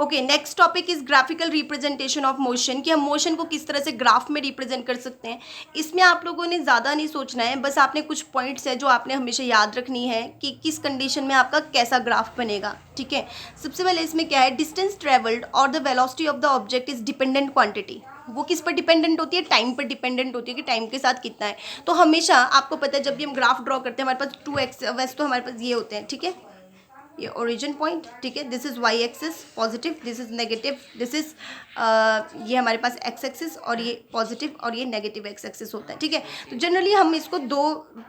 Okay, next topic is graphical representation of motion, कि हम motion को किस तरह से ग्राफ में रिप्रेजेंट कर सकते हैं। इसमें आप लोगों ने ज़्यादा नहीं सोचना है, बस आपने कुछ पॉइंट्स है जो आपने हमेशा याद रखनी है कि किस कंडीशन में आपका कैसा ग्राफ बनेगा। ठीक है, सबसे पहले इसमें क्या है, डिस्टेंस ट्रेवल्ड और the velocity of the object is dependent quantity. वो किस पर डिपेंडेंट होती है, टाइम पर डिपेंडेंट होती है कि टाइम के साथ कितना है। तो हमेशा आपको पता है जब भी हम ग्राफ ड्रॉ करते हैं हमारे पास 2x, वैसे तो हमारे पास ये होते हैं, ठीक है, ये ओरिजिन पॉइंट, ठीक है, this is Y axis positive, this is negative, this is ये हमारे पास एक्स एक्सिस और ये पॉजिटिव और ये नेगेटिव एक्स एक्सिस होता है। ठीक है, तो जनरली हम इसको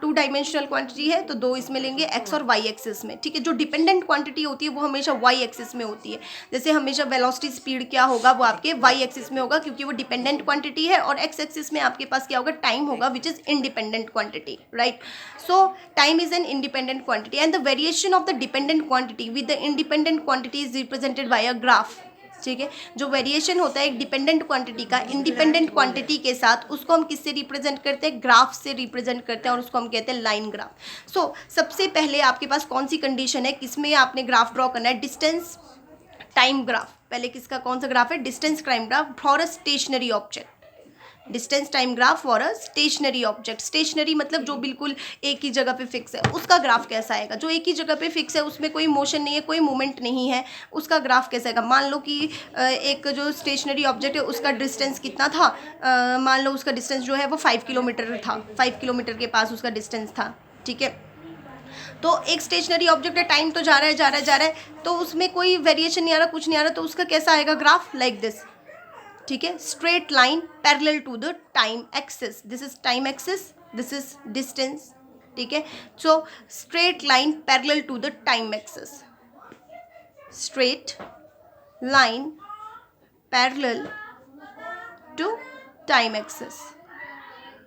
टू डायमेंशनल क्वांटिटी है तो दो इसमें लेंगे, एक्स और वाई एक्सिस में। ठीक है, जो डिपेंडेंट क्वांटिटी होती है वो हमेशा वाई एक्सिस में होती है। जैसे हमेशा वेलोसिटी स्पीड क्या होगा, वो आपके वाई एक्सिस में होगा क्योंकि वो डिपेंडेंट क्वांटिटी है, और एक्स एक्सिस में आपके पास क्या होगा, टाइम होगा, which is independent quantity, right. So time is an independent quantity and the variation of the dependent quantity with the independent quantity is represented by a graph. ठीक है, जो वेरिएशन होता है एक डिपेंडेंट क्वांटिटी का independent quantity के साथ, उसको हम किससे रिप्रेजेंट करते हैं, ग्राफ से रिप्रेजेंट करते हैं, और उसको हम कहते हैं लाइन ग्राफ। सो सबसे पहले आपके पास कौन सी कंडीशन है, किसमें आपने ग्राफ ड्रॉ करना है, डिस्टेंस टाइम ग्राफ। पहले किसका कौन सा ग्राफ है, distance time graph for a stationary object. Distance time graph for a stationary object. Stationary मतलब जो बिल्कुल एक ही जगह पे फिक्स है, उसका ग्राफ कैसा आएगा। जो एक ही जगह पे फिक्स है, उसमें कोई मोशन नहीं है, कोई मूवमेंट नहीं है, उसका ग्राफ कैसा आएगा। मान लो कि एक जो स्टेशनरी ऑब्जेक्ट है उसका डिस्टेंस कितना था, मान लो उसका डिस्टेंस जो है वो 5 किलोमीटर था, 5 किलोमीटर के पास उसका डिस्टेंस था। ठीक है, तो एक स्टेशनरी ऑब्जेक्ट है, टाइम तो जा रहा है जा रहा है जा रहा है, तो उसमें कोई वेरिएशन नहीं आ रहा, कुछ नहीं आ रहा, तो उसका कैसा आएगा ग्राफ, लाइक दिस। ठीक है, straight line parallel to the time axis, this is time axis, this is distance. ठीक है, so straight line parallel to the time axis, straight line parallel to time axis.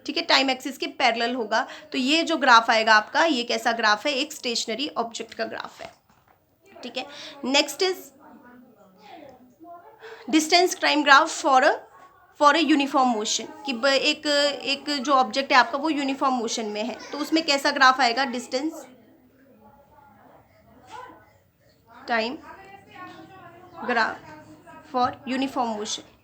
ठीक है, time axis के parallel होगा, तो ये जो graph आएगा आपका, ये कैसा ग्राफ है, एक स्टेशनरी ऑब्जेक्ट का ग्राफ है। ठीक है, next is distance time graph for a uniform motion, कि एक जो ऑब्जेक्ट है आपका वो यूनिफॉर्म मोशन में है, तो उसमें कैसा ग्राफ आएगा, distance time graph for uniform motion.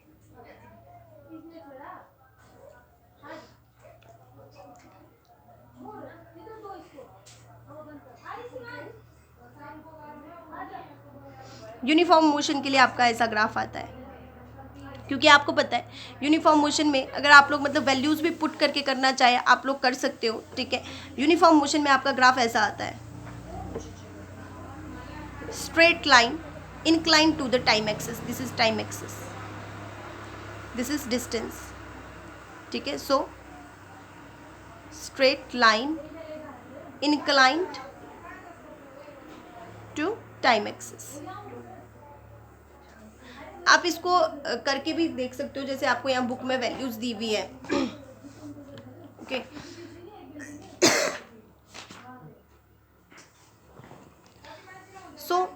Uniform motion के लिए आपका ऐसा ग्राफ आता है, क्योंकि आपको पता है यूनिफॉर्म मोशन में अगर आप लोग मतलब वैल्यूज़ भी पुट करके करना चाहे आप लोग कर सकते हो। ठीक है, यूनिफॉर्म मोशन में आपका ग्राफ ऐसा आता है, straight line incline to the time axis, this is time axis, this is distance. ठीक है, so straight line inclined to time axis. आप इसको करके भी देख सकते हो, जैसे आपको यहाँ बुक में वैल्यूज दी हुई है। ओके, सो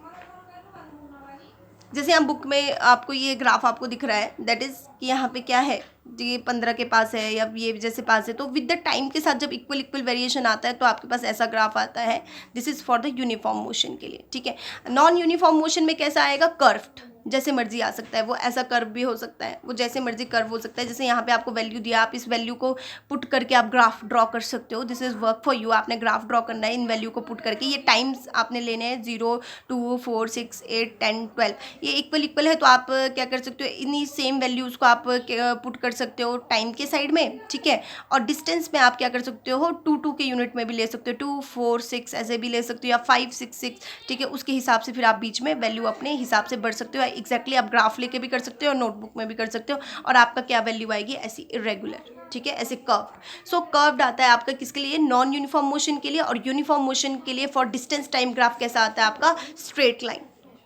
जैसे यहाँ बुक में आपको ये ग्राफ आपको दिख रहा है, दैट इज़ कि यहाँ पे क्या है, ये 15 के पास है या ये जैसे पास है, तो विद द टाइम के साथ जब इक्वल इक्वल वेरिएशन आता है तो आपके पास ऐसा ग्राफ आता है। This is for the uniform motion के लिए। ठीक है, नॉन यूनिफॉर्म मोशन में कैसा आएगा, कर्व्ड, जैसे मर्जी आ सकता है, वो ऐसा कर्व भी हो सकता है, वो जैसे मर्जी कर्व हो सकता है। जैसे यहाँ पे आपको वैल्यू दिया, आप इस वैल्यू को पुट करके आप ग्राफ ड्रॉ कर सकते हो। This is work for you, आपने ग्राफ ड्रॉ करना है इन वैल्यू को पुट करके। ये टाइम्स आपने लेने हैं 0, 2, 4, 6, 8, 10, 12, ये इक्वल इक्वल है, तो आप क्या कर सकते हो, इन्हीं सेम वैल्यूज़ को आप पुट कर सकते हो टाइम के साइड में। ठीक है, और डिस्टेंस में आप क्या कर सकते हो, 2 के यूनिट में भी ले सकते हो, 2, 4, 6 ऐसे भी ले सकते हो, या 5, 6, 6। ठीक है, उसके हिसाब से फिर आप बीच में वैल्यू अपने हिसाब से बढ़ सकते हो। एग्जैक्टली आप ग्राफ लेके भी कर सकते हो और नोटबुक में भी कर सकते हो, और आपका क्या वैल्यू आएगी, ऐसी इरेगुलर। ठीक है, ऐसे कर्व्ड। सो कर्व्ड आता है आपका किसके लिए, नॉन यूनिफॉर्म मोशन के लिए, और यूनिफॉर्म मोशन के लिए फॉर डिस्टेंस टाइम ग्राफ कैसा आता है आपका, स्ट्रेट लाइन।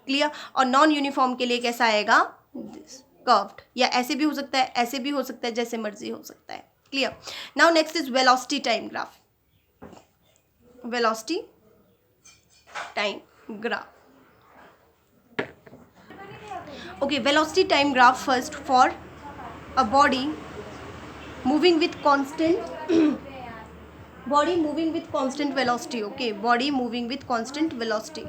क्लियर, और नॉन यूनिफॉर्म के लिए कैसा आएगा, कर्व्ड, या ऐसे भी हो सकता है, ऐसे भी हो सकता है, जैसे मर्जी हो सकता है। Clear, now next is velocity time graph, velocity time graph. Okay, velocity time graph first for a body moving with constant body moving with constant velocity. Okay, body moving with constant velocity,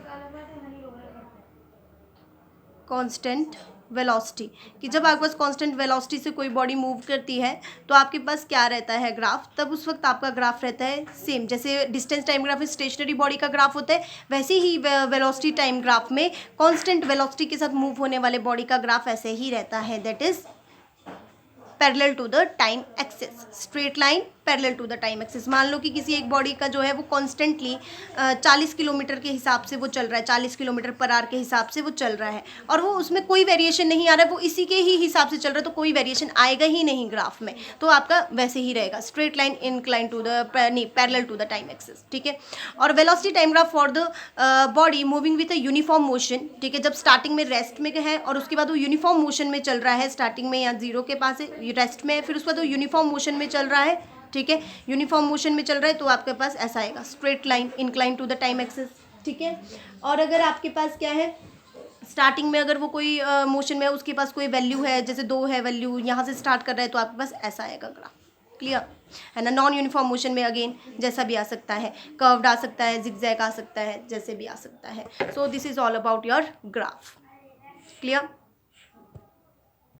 constant velocity, कि जब आपके पास constant velocity से कोई body move करती है तो आपके पास क्या रहता है ग्राफ, तब उस वक्त आपका ग्राफ रहता है सेम, जैसे डिस्टेंस टाइम ग्राफ में स्टेशनरी बॉडी का ग्राफ होता है, वैसे ही वेलोसिटी टाइम ग्राफ में कांस्टेंट वेलोसिटी के साथ मूव होने वाले बॉडी का ग्राफ ऐसे ही रहता है, that is parallel to the time axis, straight line parallel to the time axis. मान लो कि किसी एक बॉडी का जो है वो कॉन्स्टेंटली 40 किलोमीटर के हिसाब से वो चल रहा है, 40 किलोमीटर पर आवर के हिसाब से वो चल रहा है, और वो उसमें कोई वेरिएशन नहीं आ रहा है, वो इसी के ही हिसाब से चल रहा है, तो कोई वेरिएशन आएगा ही नहीं ग्राफ में, तो आपका वैसे ही रहेगा, straight line incline to the parallel to the time axis, ठीक है। और velocity time graph for the body moving with a uniform motion, ठीक है, जब स्टार्टिंग में रेस्ट में है और उसके बाद वो यूनिफॉर्म मोशन में चल रहा है, स्टार्टिंग में या जीरो के पास है, रेस्ट में है, फिर उसके बाद वो यूनिफॉर्म मोशन में चल रहा है, ठीक है, यूनिफॉर्म मोशन में चल रहा है, तो आपके पास ऐसा आएगा, straight line incline to the time axis, ठीक है। और अगर आपके पास क्या है, स्टार्टिंग में अगर वो कोई मोशन में है, उसके पास कोई वैल्यू है, जैसे 2 है वैल्यू, यहाँ से स्टार्ट कर रहा है, तो आपके पास ऐसा आएगा ग्राफ, क्लियर है ना। नॉन यूनिफॉर्म मोशन में अगेन जैसा भी आ सकता है, कर्व्ड आ सकता है, जिगजैग आ सकता है, जैसे भी आ सकता है। So this is all about your graph, clear.